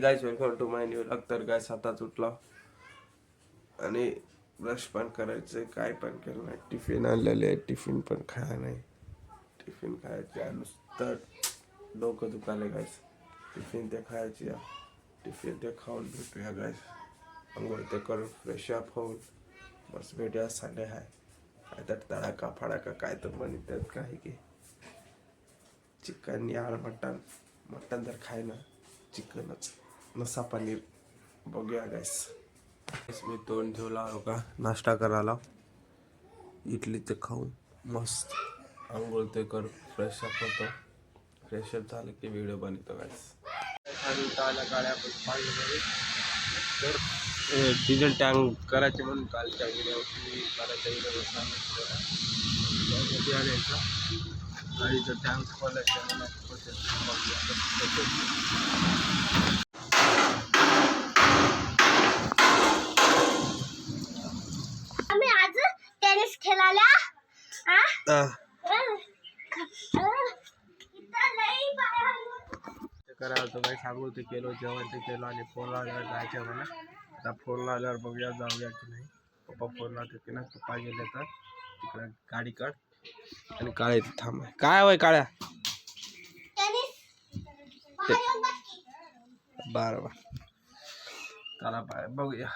Guys welcome to my new vlog. तर guys आताच उठलो आणि ब्रश पण करायचं, काय पण केलं नाही. टिफिन आणलेले आहे, टिफिन पण खायला नाही. टिफिन खायचे नुसतं डोकं दुखायला गाइस. टिफिन ते खायची, टिफिन ते खाऊन भेटूया गाइस. अंघोळ ते करून फ्रेश अप होऊन बस भेटूया. संडे आहे काय तर तडाका फडाका काय तर म्हणतात काही की चिकन यार मटन. मटन तर खाय ना, चिकनच नसा पनीर. बघूया गाइस. मी तोंड ठेवला हो का नाश्ता करायला. इडली ते खाऊन मस्त आंघोळ ते कर फ्रेश अप होतो. फ्रेश अप झालं की व्हिडिओ बनवतो गाइस. गाड्या तर डिझेल टँक करायचे म्हणून कालच्या व्हिडिओ करायच्या व्हिडिओ गाडीचं टँक खोलायचं. आम्ही आज टेनिस खेळायला करायचं काही सांगू ते केलो, जेवण ते केलं आणि फोन लावल्यावर जायचं मला. आता फोन लावल्यावर बघूया जाऊया की नाही. पप्पा फोन लावते की नाही. पप्पा गेले तर तिकडे गाडी काढ आणि काळ्या इथे थांब. काय होय काळ्या बरं चला बाय बघूया.